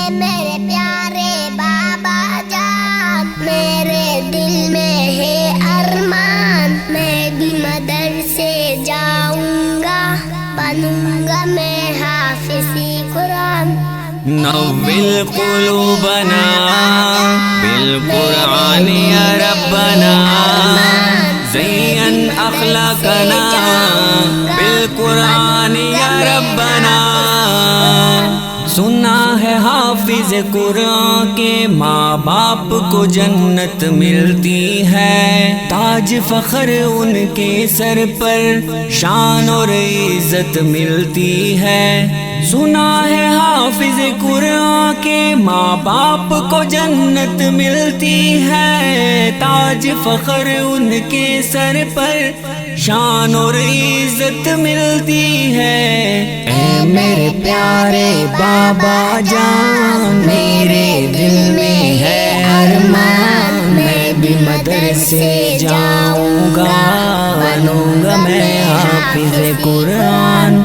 میرے پیارے بابا جان، میرے دل میں ہے ارمان، میں بھی مدرسے جاؤں گا، بنوں گا میں حافظ قرآن۔ نوّر قلوبنا بالقرآن یا ربنا، زین اخلاقنا بالقرآن یا ربنا۔ سنا ہے حافظ قرآن کے ماں باپ کو جنت ملتی ہے، تاج فخر ان کے سر پر شان اور عزت ملتی ہے۔ سنا ہے حافظ قرآن کے ماں باپ کو جنت ملتی ہے، تاج فخر ان کے سر پر شان اور عزت ملتی ہے۔ اے میرے پیارے بابا جان، میرے دل میں ہے ارمان، میں بھی مدرسے جاؤں گا، بنوں گا میں حافظ قرآن۔